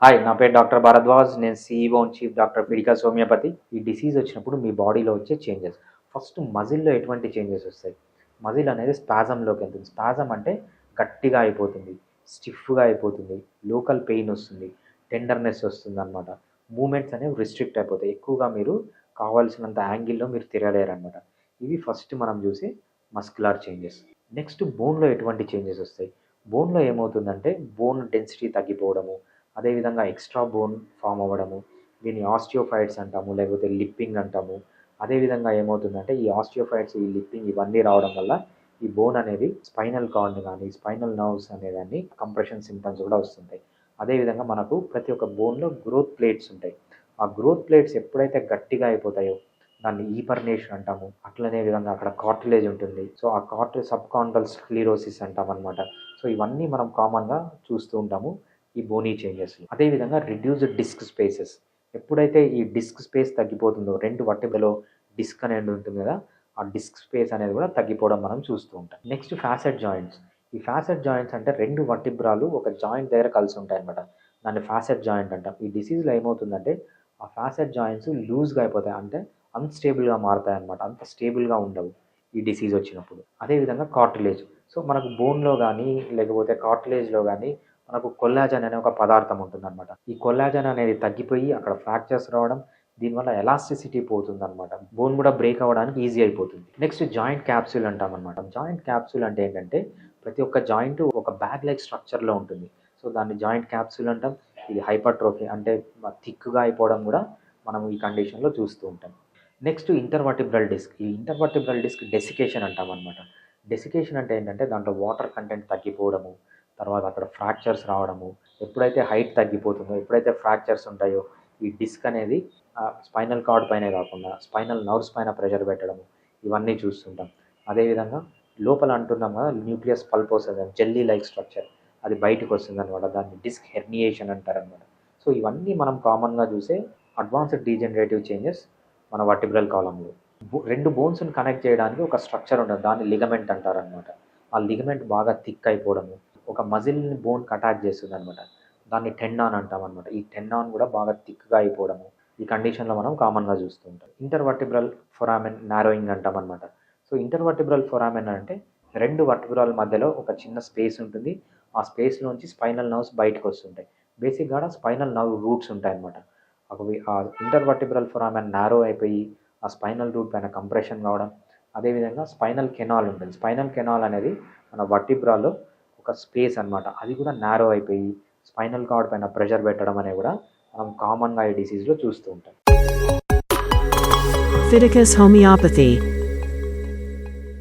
Hi, నా పేరు doctor Bharadwaj. నేను సీఈఓ అండ్ చీఫ్ డాక్టర్ పీడికాస్ హోమియోపతి. ఈ డిసీజ్ వచ్చినప్పుడు మీ బాడీలో వచ్చే చేంజెస్. ఫస్ట్ మజిల్‌లో ఎటువంటి చేంజెస్ వస్తాయి? మజిల్ అనేది స్పాజమ్‌లోకి వెళ్తుంది. స్పాజమ్ అంటే గట్టిగా అయిపోతుంది, స్టిఫ్‌గా అయిపోతుంది, లోకల్ పెయిన్ వస్తుంది, టెండర్‌నెస్ వస్తుందనమాట. మూవ్‌మెంట్స్ అనేవి రిస్ట్రిక్ట్ అయిపోతాయి. ఎక్కువగా మీరు కావాల్సినంత యాంగిల్‌లో మీరు తిరగలేరనమాట. ఇవి ఫస్ట్ మనం చూసే మస్క్యులర్ చేంజెస్. నెక్స్ట్ బోన్‌లో ఎటువంటి చేంజెస్ వస్తాయి? బోన్‌లో ఏమవుతుందంటే బోన్ డెన్సిటీ తగ్గిపోవడము, అదేవిధంగా ఎక్స్ట్రా బోన్ ఫామ్ అవ్వడము, దీన్ని ఆస్టియోఫైట్స్ అంటాము, లేకపోతే లిప్పింగ్ అంటాము. అదేవిధంగా ఏమవుతుందంటే ఈ ఆస్టియోఫైట్స్, ఈ లిప్పింగ్ ఇవన్నీ రావడం వల్ల ఈ బోన్ అనేది స్పైనల్ కార్డ్‌ని గానీ, స్పైనల్ నర్వ్స్ అనేదాన్ని కంప్రెషన్ సింప్టమ్స్ కూడా వస్తుంటాయి. అదేవిధంగా మనకు ప్రతి ఒక్క బోన్‌లో గ్రోత్ ప్లేట్స్ ఉంటాయి. ఆ గ్రోత్ ప్లేట్స్ ఎప్పుడైతే గట్టిగా అయిపోతాయో దాన్ని ఈపర్నేషన్ అంటాము. అట్లనే విధంగా అక్కడ కార్టిలేజ్ ఉంటుంది. సో, ఆ సబ్కాండల్ స్క్లిరోసిస్ అంటామనమాట. సో, ఇవన్నీ మనం కామన్‌గా చూస్తూ ఉంటాము ఈ బోనీ చేంజెస్‌లో. అదేవిధంగా రిడ్యూస్డ్ డిస్క్ స్పేసెస్. ఎప్పుడైతే ఈ డిస్క్ స్పేస్ తగ్గిపోతుందో 2 వర్టిబ్రలో డిస్క్ అనేది ఉంటుంది కదా! ఆ డిస్క్ స్పేస్ అనేది కూడా తగ్గిపోవడం మనం చూస్తూ ఉంటాం. Next facet joints. ఈ ఫాసెట్ జాయింట్స్ అంటే 2 వర్టిబ్రాలు ఒక జాయింట్ దగ్గర కలిసి ఉంటాయన్నమాట. దాన్ని ఫాసెట్ జాయింట్ అంటాం. ఈ డిసీజ్‌లో ఏమవుతుందంటే ఆ ఫాసెట్ జాయింట్స్ లూజ్‌గా అయిపోతాయి. అంటే అన్‌స్టేబుల్‌గా మారతాయన్నమాట. అంత స్టేబుల్‌గా ఉండవు ఈ డిసీజ్ వచ్చినప్పుడు. అదేవిధంగా కార్టిలేజ్. సో, మనకు బోన్‌లో గానీ, లేకపోతే కార్టిలేజ్‌లో గానీ మనకు కొల్లాజన్ అనే ఒక పదార్థం ఉంటుందన్నమాట. ఈ కొల్లాజన్ అనేది తగ్గిపోయి అక్కడ ఫ్రాక్చర్స్ రావడం, దీనివల్ల ఎలాస్టిసిటీ పోతుందన్నమాట. బోన్ కూడా బ్రేక్ అవ్వడానికి ఈజీ అయిపోతుంది. నెక్స్ట్ జాయింట్ క్యాప్సూల్ అంటామన్నమాట. జాయింట్ క్యాప్సూల్ అంటే ఏంటంటే ప్రతి ఒక్క జాయింట్ ఒక బ్యాగ్ లైక్ స్ట్రక్చర్‌లో ఉంటుంది. సో, దాన్ని జాయింట్ క్యాప్సూల్ అంటాం. ఇది హైపర్ట్రోఫీ అంటే థిక్‌గా అయిపోవడం కూడా మనం ఈ కండిషన్‌లో చూస్తూ ఉంటాం. Next intervertebral disc. ఈ ఇంటర్వర్టిబ్రల్ డిస్క్ డెసికేషన్ అంటామన్నమాట. డెసికేషన్ అంటే ఏంటంటే దాంట్లో వాటర్ కంటెంట్ తగ్గిపోవడము, తర్వాత అక్కడ ఫ్రాక్చర్స్ రావడము. ఎప్పుడైతే హైట్ తగ్గిపోతుందో, ఎప్పుడైతే ఫ్రాక్చర్స్ ఉంటాయో ఈ డిస్క్ అనేది స్పైనల్ కార్డ్ పైనే కాకుండా స్పైనల్ నర్వ్స్ పైన ప్రెషర్ పెట్టడము, ఇవన్నీ చూస్తుంటాం. అదేవిధంగా లోపల అంటున్నాం కదా, న్యూక్లియస్ పల్పోసస్ జెల్లీ లైక్ స్ట్రక్చర్ అది బయటకు వస్తుందన్నమాట. దాన్ని డిస్క్ హెర్నియేషన్ అంటారనమాట. సో, ఇవన్నీ మనం కామన్‌గా చూసే అడ్వాన్స్డ్ డీజనరేటివ్ చేంజెస్ మన వర్టిబ్రల్ కాలమ్‌లో. 2 బోన్స్‌ని కనెక్ట్ చేయడానికి ఒక స్ట్రక్చర్ ఉంటది. దాన్ని లిగమెంట్ అంటారనమాట. ఆ లిగమెంట్ బాగా థిక్ అయిపోవడము, ఒక మజిల్‌ని బోన్‌కి అటాచ్ చేస్తుందనమాట. దాన్ని టెండాన్ అంటామనమాట. ఈ టెండాన్ కూడా బాగా థిక్‌గా అయిపోవడము, ఈ కండిషన్‌లో మనం కామన్‌గా చూస్తూ ఉంటాం. ఇంటర్వర్టిబ్రల్ ఫొరామెన్ నారోయింగ్ అంటామనమాట. సో, ఇంటర్వర్టిబ్రల్ ఫొరామెన్ అంటే 2 వర్టిబ్రాల మధ్యలో ఒక చిన్న స్పేస్ ఉంటుంది. ఆ స్పేస్‌లోంచి స్పైనల్ నర్వ్స్ బయటకొస్తుంటాయి. బేసిక్‌గా ఆడ స్పైనల్ నర్వ్ రూట్స్ ఉంటాయన్నమాట. అవి ఆ ఇంటర్వర్టిబ్రల్ ఫొరామెన్ నారో అయిపోయి ఆ స్పైనల్ రూట్ పైన కంప్రెషన్ కావడం, అదేవిధంగా స్పైనల్ కెనాల్ ఉంటుంది. స్పైనల్ కెనాల్ అనేది మన వర్టిబ్రాలో ఒక స్పేస్ అనమాట. అది కూడా నారో అయిపోయి స్పైనల్ కార్డ్ పైన ప్రెషర్ పెట్టడం అనేవి కూడా మనం కామన్‌గా ఈ డిసీజ్‌లో చూస్తూ ఉంటాం. Fiticus Homeopathy